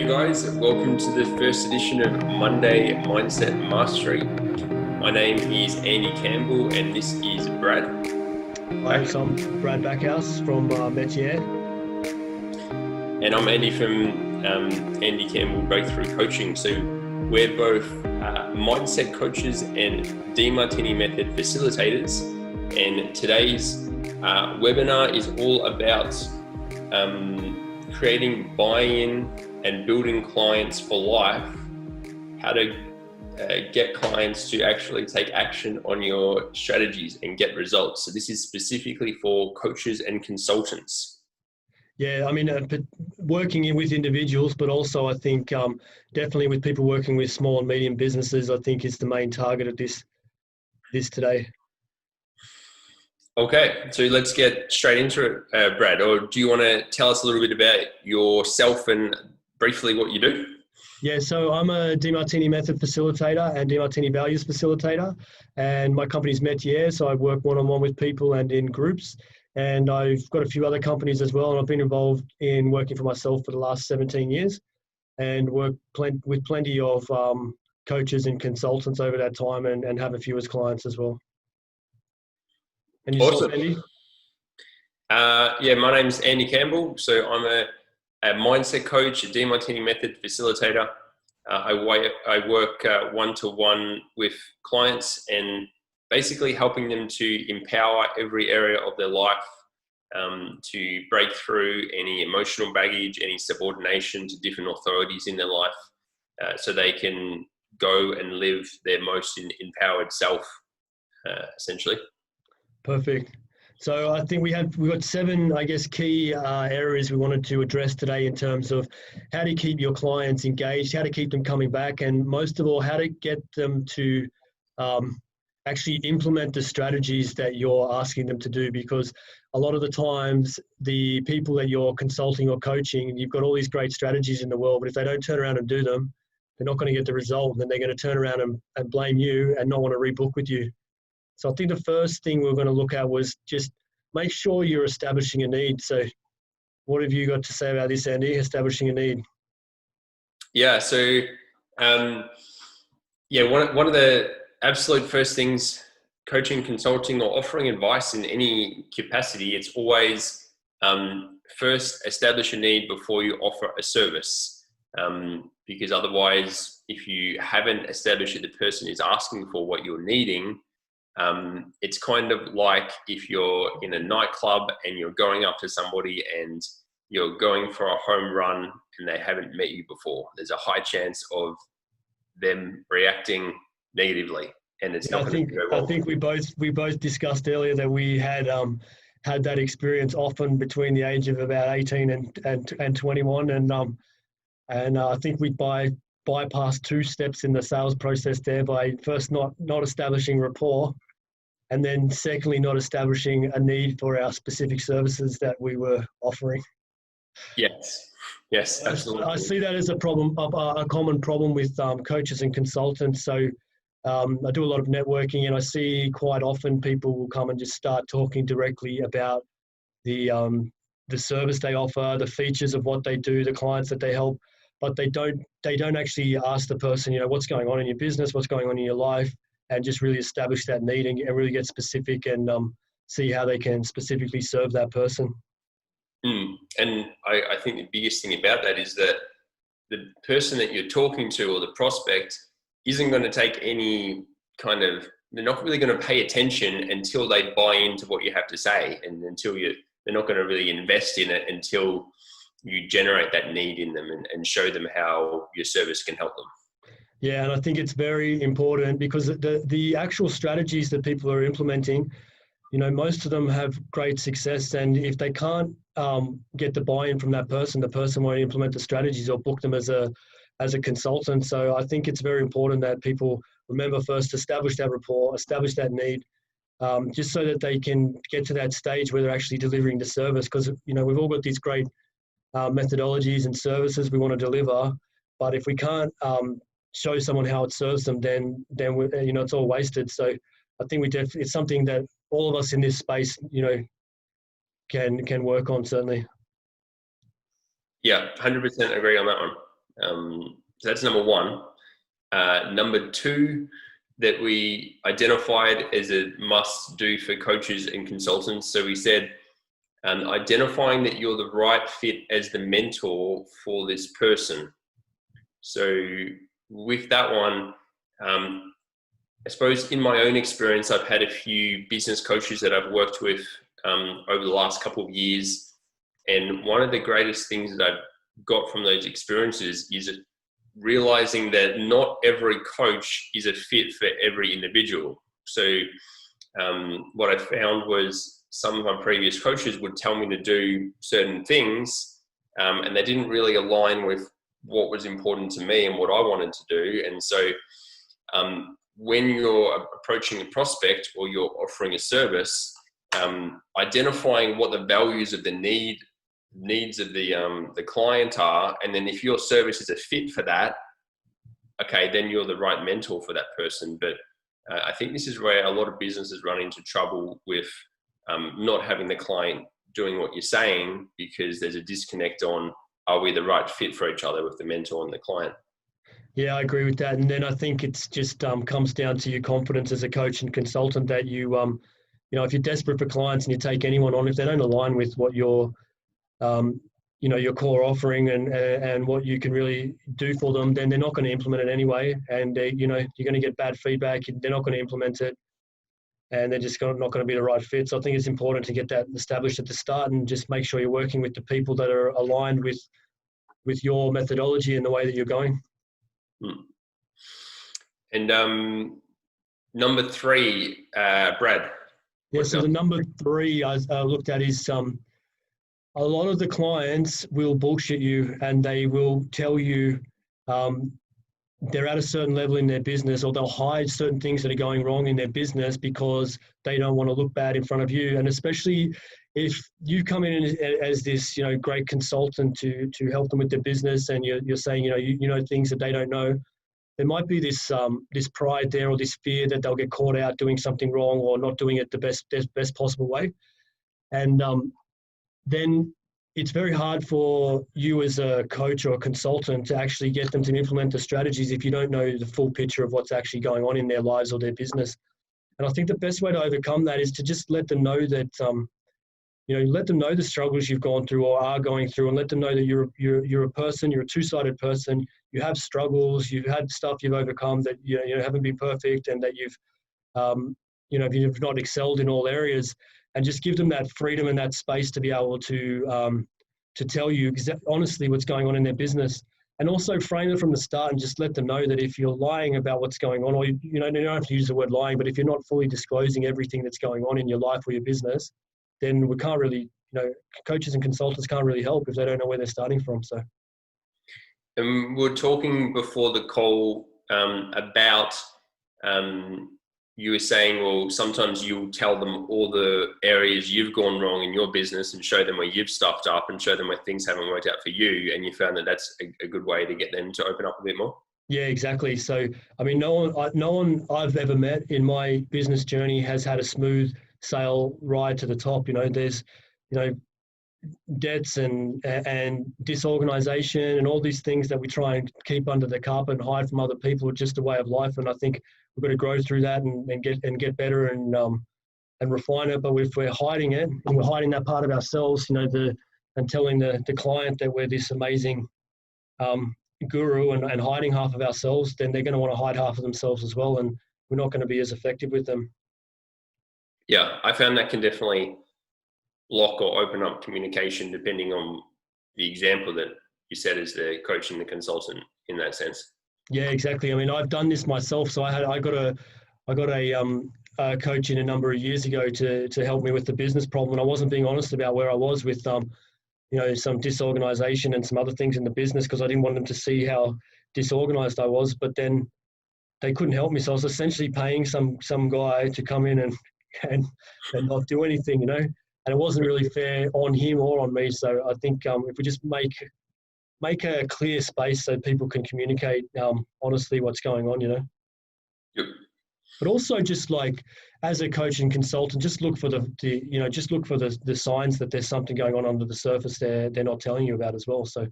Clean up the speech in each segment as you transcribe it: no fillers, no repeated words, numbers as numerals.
Hey guys, welcome to the first edition of Monday Mindset Mastery. My name is Andy Campbell and this is Brad. Hi, so I'm Brad Backhouse from Metier. And I'm Andy from Andy Campbell Breakthrough Coaching. So we're both mindset coaches and Demartini Method facilitators. And today's webinar is all about creating buy-in and building clients for life, how to get clients to actually take action on your strategies and get results. So this is specifically for coaches and consultants. Yeah, I mean, working with individuals, but also I think definitely with people working with small and medium businesses, I think is the main target of this today. Okay, so let's get straight into it, Brad. Or do you want to tell us a little bit about yourself and briefly what you do? Yeah, so I'm a Demartini Method facilitator and Demartini Values facilitator, and my company's Metier, so I work one-on-one with people and in groups, and I've got a few other companies as well, and I've been involved in working for myself for the last 17 years and work with plenty of coaches and consultants over that time and have a few as clients as well. And yourself, Awesome. Andy? Yeah, my name's Andy Campbell. So I'm a mindset coach, a Demartini Method facilitator. I work one-to-one with clients and basically helping them to empower every area of their life to break through any emotional baggage, any subordination to different authorities in their life so they can go and live their most empowered self, essentially. Perfect. So I think we got 7, I guess, key areas we wanted to address today in terms of how to keep your clients engaged, how to keep them coming back, and most of all, how to get them to actually implement the strategies that you're asking them to do. Because a lot of the times, the people that you're consulting or coaching, you've got all these great strategies in the world, but if they don't turn around and do them, they're not going to get the result. And then they're going to turn around and blame you and not want to rebook with you. So I think the first thing we're going to look at was just make sure you're establishing a need. So what have you got to say about this, Andy, establishing a need? Yeah, so one of the absolute first things, coaching, consulting, or offering advice in any capacity, it's always first establish a need before you offer a service. Because otherwise, if you haven't established that the person is asking for what you're needing, it's kind of like if you're in a nightclub and you're going up to somebody and you're going for a home run and they haven't met you before. There's a high chance of them reacting negatively, and it's not going to go well. I think we both discussed earlier that we had that experience often between the age of about 18 and 21, and I think we bypassed 2 steps in the sales process there by first not establishing rapport, and then secondly not establishing a need for our specific services that we were offering. Yes, absolutely. I see that as a common problem with coaches and consultants. So I do a lot of networking, and I see quite often people will come and just start talking directly about the service they offer, the features of what they do, the clients that they help, but they don't actually ask the person, what's going on in your business, what's going on in your life, and just really establish that need and really get specific and see how they can specifically serve that person. And I think the biggest thing about that is that the person that you're talking to or the prospect isn't going to take any kind of, they're not really going to pay attention until they buy into what you have to say, and they're not going to really invest in it until you generate that need in them and show them how your service can help them. Yeah, and I think it's very important because the actual strategies that people are implementing, most of them have great success, and if they can't get the buy-in from that person, the person won't implement the strategies or book them as a consultant. So I think it's very important that people remember first establish that rapport, establish that need, just so that they can get to that stage where they're actually delivering the service. Because we've all got these great methodologies and services we want to deliver, but if we can't show someone how it serves them, then it's all wasted. So I think it's something that all of us in this space can work on, certainly. Yeah, 100% agree on that one. So that's number one. Number two that we identified as a must do for coaches and consultants. So we said, identifying that you're the right fit as the mentor for this person. So with that one, I suppose in my own experience, I've had a few business coaches that I've worked with over the last couple of years. And one of the greatest things that I've got from those experiences is realizing that not every coach is a fit for every individual. So what I found was some of my previous coaches would tell me to do certain things, and they didn't really align with what was important to me and what I wanted to do. And so when you're approaching a prospect or you're offering a service, identifying what the values of the needs of the client are, and then if your service is a fit for that, okay, then you're the right mentor for that person. But I think this is where a lot of businesses run into trouble with not having the client doing what you're saying, because there's a disconnect on, are we the right fit for each other with the mentor and the client? Yeah, I agree with that. And then I think it's just comes down to your confidence as a coach and consultant that you if you're desperate for clients and you take anyone on, if they don't align with what your your core offering and what you can really do for them, then they're not going to implement it anyway. And you're going to get bad feedback. They're not going to implement it, and they're just not going to be the right fit. So I think it's important to get that established at the start and just make sure you're working with the people that are aligned with your methodology and the way that you're going. And number three, Brad. Yeah, so the number three I looked at is a lot of the clients will bullshit you, and they will tell you they're at a certain level in their business, or they'll hide certain things that are going wrong in their business because they don't want to look bad in front of you. And especially if you come in as this great consultant to help them with their business, and you're saying you know things that they don't know, there might be this pride there, or this fear that they'll get caught out doing something wrong or not doing it the best possible way. And then it's very hard for you as a coach or a consultant to actually get them to implement the strategies if you don't know the full picture of what's actually going on in their lives or their business. And I think the best way to overcome that is to just let them know that, let them know the struggles you've gone through or are going through, and let them know that you're a person, you're a two-sided person, you have struggles, you've had stuff you've overcome that you haven't been perfect, and that you've not excelled in all areas. And just give them that freedom and that space to be able to tell you honestly what's going on in their business. And also frame it from the start and just let them know that if you're lying about what's going on, or you don't have to use the word lying, but if you're not fully disclosing everything that's going on in your life or your business, then we can't really, coaches and consultants can't really help if they don't know where they're starting from. So, and we were talking before the call about you were saying, well, sometimes you'll tell them all the areas you've gone wrong in your business and show them where you've stuffed up and show them where things haven't worked out for you. And you found that that's a good way to get them to open up a bit more. Yeah, exactly. So, I mean, no one I've ever met in my business journey has had a smooth sail ride to the top. There's, debts and disorganization and all these things that we try and keep under the carpet and hide from other people are just a way of life. And I think we've got to grow through that and get better and refine it. But if we're hiding it and we're hiding that part of ourselves, and telling the client that we're this amazing guru and hiding half of ourselves, then they're going to want to hide half of themselves as well. And we're not going to be as effective with them. Yeah, I found that can definitely lock or open up communication depending on the example that you said as the coach and the consultant in that sense. Yeah, exactly. I mean, I've done this myself. So I got a coach in a number of years ago to help me with the business problem, and I wasn't being honest about where I was with some disorganization and some other things in the business because I didn't want them to see how disorganized I was. But then they couldn't help me, so I was essentially paying some guy to come in and not do anything, and it wasn't really fair on him or on me. So I think if we just make a clear space so people can communicate honestly what's going on, Yep. But also just like as a coach and consultant, just look for the signs that there's something going on under the surface they're not telling you about as well. So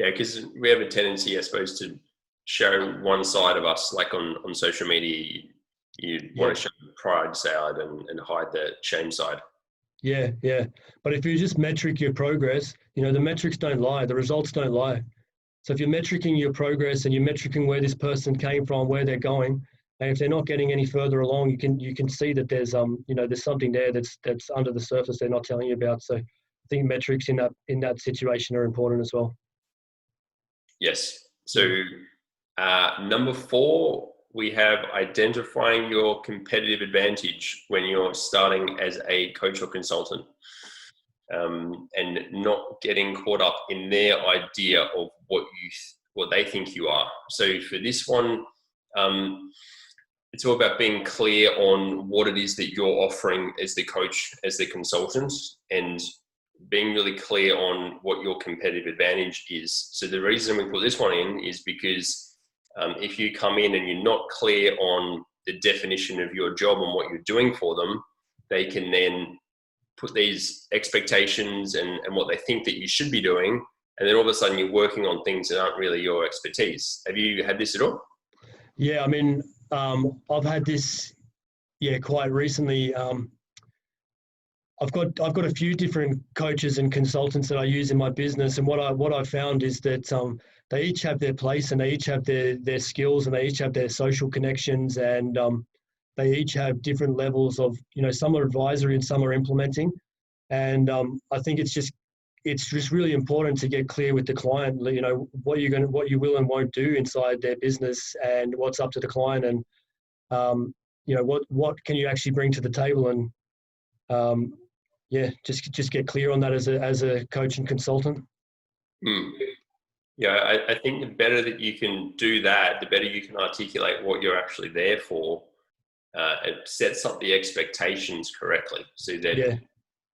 Yeah, because we have a tendency, I suppose, to show one side of us, like on social media. You want to show the pride side and hide the shame side. Yeah, yeah. But if you just metric your progress, the metrics don't lie, the results don't lie. So if you're metricing your progress and you're metricing where this person came from, where they're going, and if they're not getting any further along, you can see that there's there's something there that's under the surface they're not telling you about. So I think metrics in that situation are important as well. Yes. So number 4, we have identifying your competitive advantage when you're starting as a coach or consultant, and not getting caught up in their idea of what they think you are. So for this one, it's all about being clear on what it is that you're offering as the coach, as the consultant, and being really clear on what your competitive advantage is. So the reason we put this one in is because if you come in and you're not clear on the definition of your job and what you're doing for them, they can then put these expectations and what they think that you should be doing, and then all of a sudden you're working on things that aren't really your expertise. Have you had this at all? Yeah, I mean, I've had this, quite recently. I've got a few different coaches and consultants that I use in my business, and what I found is that they each have their place, and they each have their skills, and they each have their social connections, and they each have different levels of, some are advisory and some are implementing. And I think it's just really important to get clear with the client, what you will and won't do inside their business, and what's up to the client, and what can you actually bring to the table, and just get clear on that as a coach and consultant. Yeah, I think the better that you can do that, the better you can articulate what you're actually there for. It sets up the expectations correctly, so that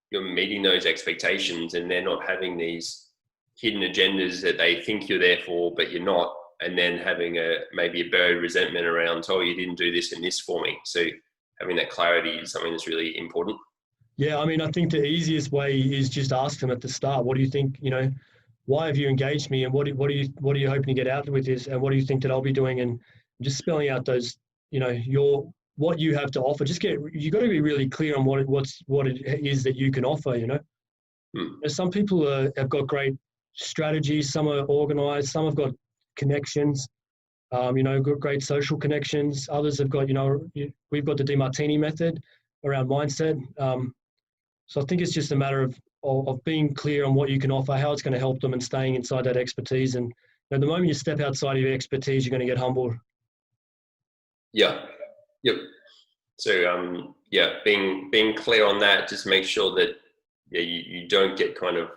you're meeting those expectations, and they're not having these hidden agendas that they think you're there for, but you're not, and then having maybe a buried resentment around, oh, you didn't do this and this for me. So having that clarity is something that's really important. Yeah, I mean, I think the easiest way is just ask them at the start, what do you think, why have you engaged me, and what are you hoping to get out with this, and what do you think that I'll be doing, and just spelling out those, what you have to offer. You got to be really clear on what it is that you can offer, Some people have got great strategies, some are organized, some have got connections, got great social connections. Others have got, we've got the DeMartini method around mindset. So I think it's just a matter of being clear on what you can offer, how it's going to help them, and staying inside that expertise. And the moment you step outside of your expertise, you're going to get humbled. Yeah. Yep. So being clear on that, just make sure that you don't get kind of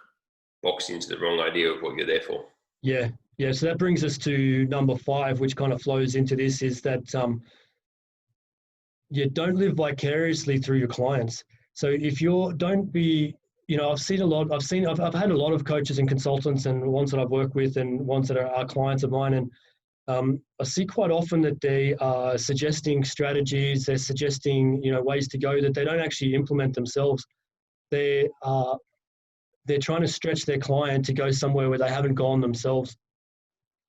boxed into the wrong idea of what you're there for. Yeah. So that brings us to number 5, which kind of flows into this, is that don't live vicariously through your clients. So if don't be, I've had a lot of coaches and consultants, and ones that I've worked with and ones that are clients of mine, and I see quite often that they are suggesting strategies, they're suggesting, ways to go that they don't actually implement themselves. They're trying to stretch their client to go somewhere where they haven't gone themselves.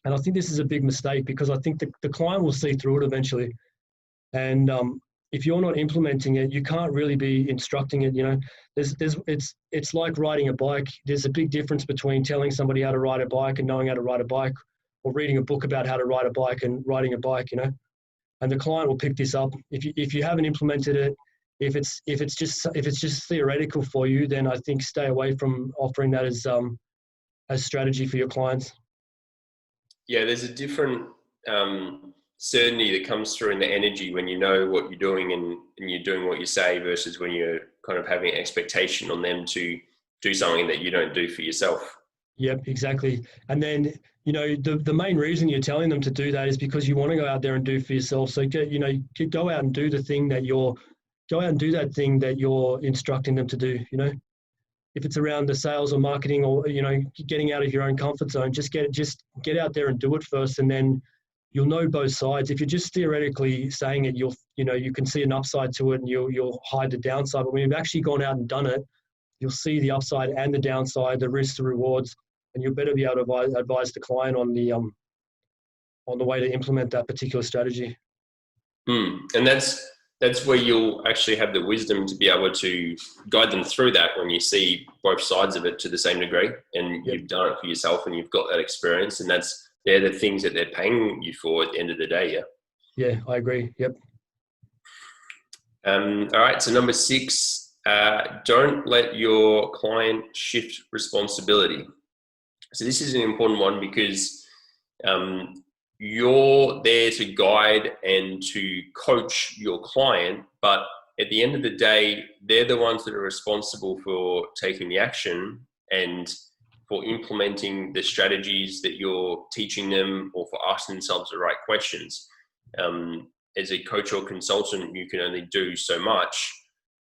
And I think this is a big mistake, because I think the client will see through it eventually. And if you're not implementing it, you can't really be instructing it. It's like riding a bike. There's a big difference between telling somebody how to ride a bike and knowing how to ride a bike, or reading a book about how to ride a bike and riding a bike, and the client will pick this up. If you haven't implemented it, if it's just theoretical for you, then I think stay away from offering that as strategy for your clients. Yeah, there's a different certainty that comes through in the energy when you know what you're doing and you're doing what you say, versus when you're kind of having expectation on them to do something that you don't do for yourself. Yep, exactly. And then, the main reason you're telling them to do that is because you want to go out there and do for yourself. So go out and do the thing that you're instructing them to do. If it's around the sales or marketing, or getting out of your own comfort zone, just get out there and do it first, and then you'll know both sides. If you're just theoretically saying it, you can see an upside to it, and you'll hide the downside. But when you've actually gone out and done it, you'll see the upside and the downside, the risks, the rewards. and you'll better be able to advise the client on the way to implement that particular strategy. And that's where you'll actually have the wisdom to be able to guide them through that when you see both sides of it to the same degree, and you've done it for yourself and you've got that experience, and they're the things that they're paying you for at the end of the day. Yeah, I agree. Yep. All right. So number 6, don't let your client shift responsibility. So this is an important one because you're there to guide and to coach your client, but at the end of the day, they're the ones that are responsible for taking the action and for implementing the strategies that you're teaching them, or for asking themselves the right questions. As a coach or consultant, you can only do so much.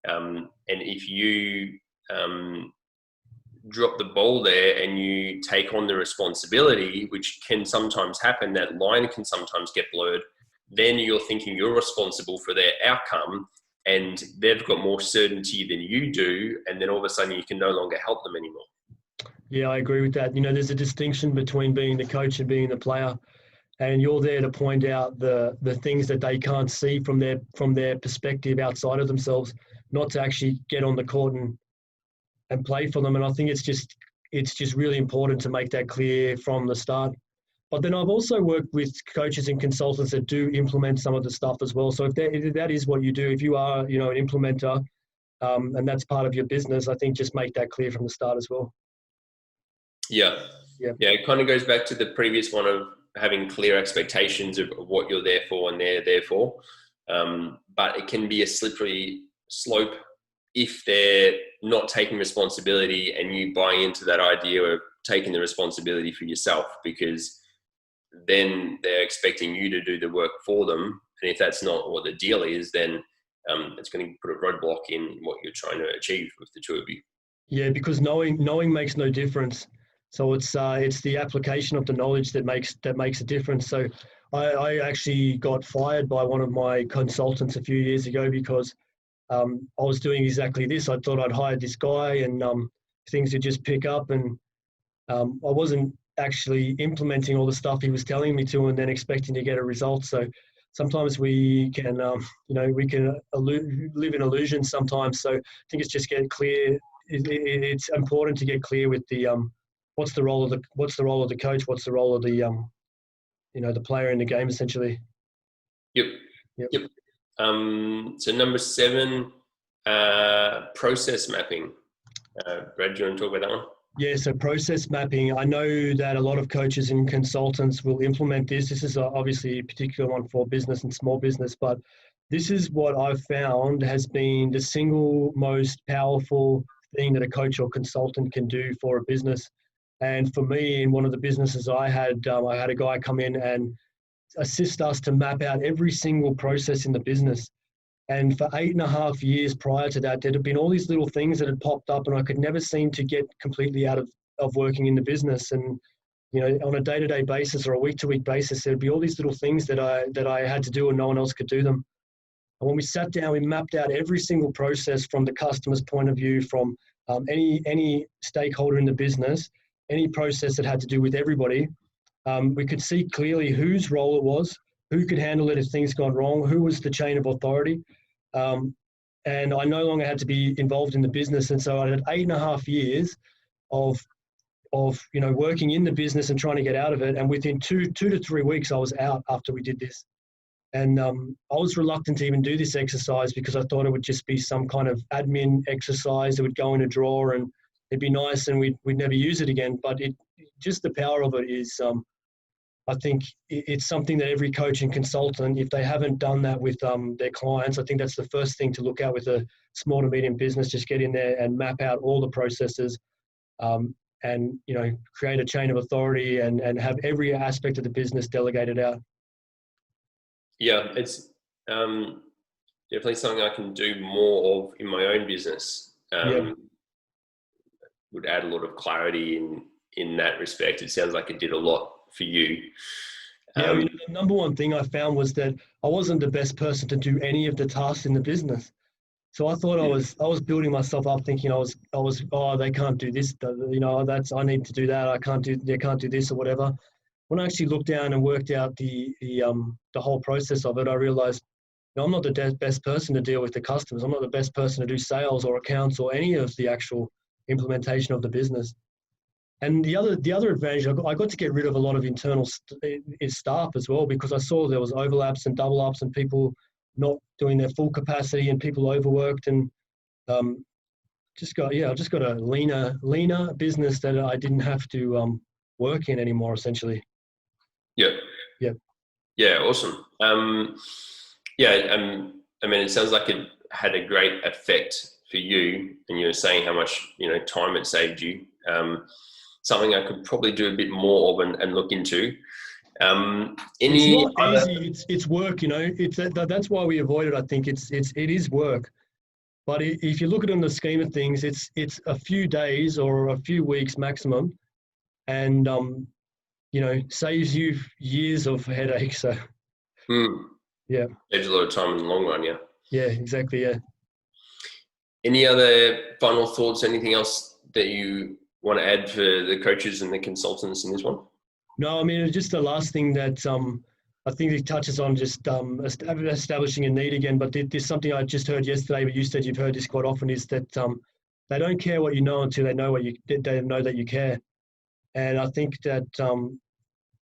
And if you drop the ball there and you take on the responsibility, which can sometimes happen, that line can sometimes get blurred, then you're thinking you're responsible for their outcome and they've got more certainty than you do, and then all of a sudden you can no longer help them anymore. Yeah, I agree with that. There's a distinction between being the coach and being the player, and you're there to point out the things that they can't see from their perspective outside of themselves, not to actually get on the court and play for them. And I think it's just really important to make that clear from the start. But then I've also worked with coaches and consultants that do implement some of the stuff as well. So if that is what you do, if you are, an implementer, and that's part of your business, I think just make that clear from the start as well. Yeah. It kind of goes back to the previous one of having clear expectations of what you're there for and they're there for. But it can be a slippery slope if they're not taking responsibility and you buy into that idea of taking the responsibility for yourself, because then they're expecting you to do the work for them. And if that's not what the deal is, then it's going to put a roadblock in what you're trying to achieve with the two of you. Yeah, because knowing makes no difference. So it's the application of the knowledge that makes a difference. So I actually got fired by one of my consultants a few years ago because I was doing exactly this. I thought I'd hired this guy and things would just pick up, and I wasn't actually implementing all the stuff he was telling me to and then expecting to get a result. So sometimes we can, we can live in illusions sometimes. So I think it's just getting clear. It's important to get clear with the what's the role of the coach, what's the role of the the player in the game, essentially. Yep. So number 7, process mapping. Brad, do you want to talk about that one? Yeah, so process mapping. I know that a lot of coaches and consultants will implement this. This is obviously a particular one for business and small business, but this is what I've found has been the single most powerful thing that a coach or consultant can do for a business. And for me, in one of the businesses I had a guy come in and assist us to map out every single process in the business. And for 8.5 years prior to that, there had been all these little things that had popped up and I could never seem to get completely out of working in the business. And, on a day-to-day basis or a week-to-week basis, there'd be all these little things that I had to do and no one else could do them. And when we sat down, we mapped out every single process from the customer's point of view, from any stakeholder in the business, any process that had to do with everybody. We could see clearly whose role it was, who could handle it if things gone wrong, who was the chain of authority. And I no longer had to be involved in the business. And so I had 8.5 years of working in the business and trying to get out of it. And within two to 3 weeks, I was out after we did this. And I was reluctant to even do this exercise because I thought it would just be some kind of admin exercise that would go in a drawer and it'd be nice and we'd never use it again. But just the power of it is, I think it's something that every coach and consultant, if they haven't done that with their clients, I think that's the first thing to look at with a small to medium business. Just get in there and map out all the processes and, create a chain of authority and have every aspect of the business delegated out. Yeah, it's definitely something I can do more of in my own business. Would add a lot of clarity in that respect. It sounds like it did a lot for you. The number one thing I found was that I wasn't the best person to do any of the tasks in the business. So I thought I was building myself up, thinking I was oh, they can't do this, I need to do that. They can't do this or whatever. When I actually looked down and worked out the whole process of it, I realized, I'm not the best person to deal with the customers. I'm not the best person to do sales or accounts or any of the actual implementation of the business. And the other advantage, I got to get rid of a lot of internal staff as well, because I saw there was overlaps and double ups and people not doing their full capacity and people overworked, and I just got a leaner business that I didn't have to work in anymore, essentially. Yeah, awesome. I mean, it sounds like it had a great effect for you, and you were saying how much time it saved you. Something I could probably do a bit more of and look into. It's not easy. It's work. That's why we avoid it. I think it is work. But if you look at it in the scheme of things, it's a few days or a few weeks maximum, and saves you years of headache. So yeah, saves a lot of time in the long run. Yeah, exactly. Yeah. Any other final thoughts? Anything else that you want to add for the coaches and the consultants in this one? No, I mean, just the last thing that I think it touches on, just establishing a need again. But there's something I just heard yesterday, but you said you've heard this quite often, is that they don't care what you know until they know that you care. And I think that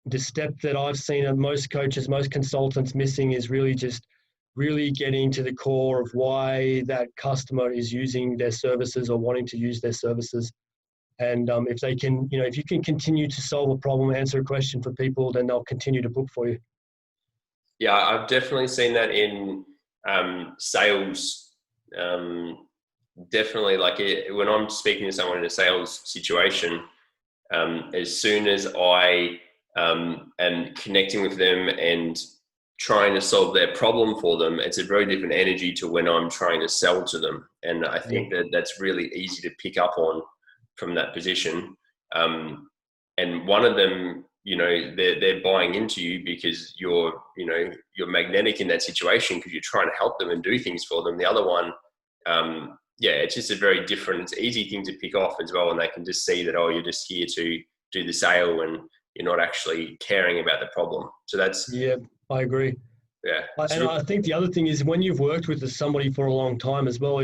the step that I've seen of most coaches, most consultants missing is really getting to the core of why that customer is using their services or wanting to use their services. And if they can, if you can continue to solve a problem, answer a question for people, then they'll continue to book for you. Yeah, I've definitely seen that in sales. Definitely, when I'm speaking to someone in a sales situation, as soon as I am connecting with them and trying to solve their problem for them, it's a very different energy to when I'm trying to sell to them. And I think that that's really easy to pick up on from that position. And one of them, they're buying into you because you're magnetic in that situation because you're trying to help them and do things for them. The other one, it's just a very different, it's an easy thing to pick off as well. And they can just see that, you're just here to do the sale and you're not actually caring about the problem. So that's... Yeah, I agree. Yeah. And I think the other thing is when you've worked with somebody for a long time as well,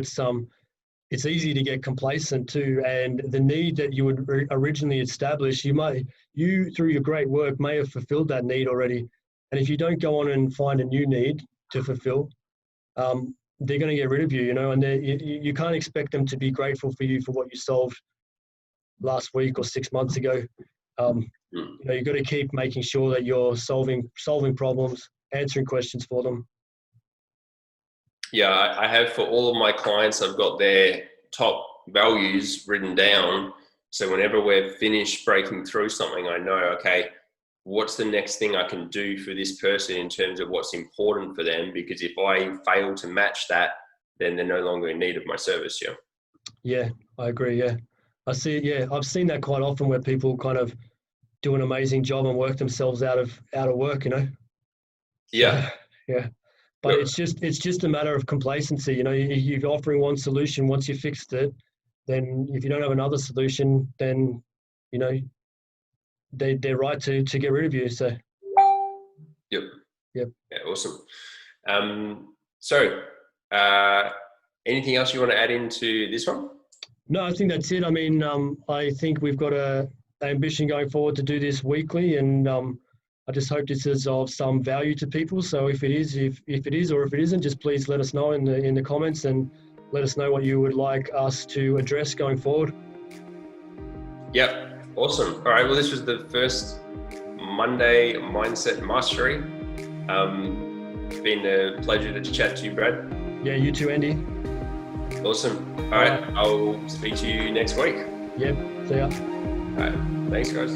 it's easy to get complacent too. And the need that you would originally establish, you through your great work may have fulfilled that need already. And if you don't go on and find a new need to fulfill, they're going to get rid of you, and you can't expect them to be grateful for you for what you solved last week or 6 months ago. You've got to keep making sure that you're solving problems, answering questions for them. Yeah, I have for all of my clients, I've got their top values written down. So whenever we're finished breaking through something, I know, okay, what's the next thing I can do for this person in terms of what's important for them? Because if I fail to match that, then they're no longer in need of my service. Yeah. Yeah, I agree. Yeah. I see it. Yeah. I've seen that quite often where people kind of do an amazing job and work themselves out of work, Yeah. Yeah. But it's just a matter of complacency. You're offering one solution. Once you fixed it, then if you don't have another solution, then, they're right to get rid of you. So. Yep. Yeah, awesome. So anything else you want to add into this one? No, I think that's it. I mean, I think we've got an ambition going forward to do this weekly, and I just hope this is of some value to people. So if it is, or if it isn't, just please let us know in the comments and let us know what you would like us to address going forward. Yep. Awesome. All right. Well, this was the first Monday Mindset Mastery. It's been a pleasure to chat to you, Brad. Yeah, you too, Andy. Awesome. All right. I'll speak to you next week. Yep. See ya. All right. Thanks, guys.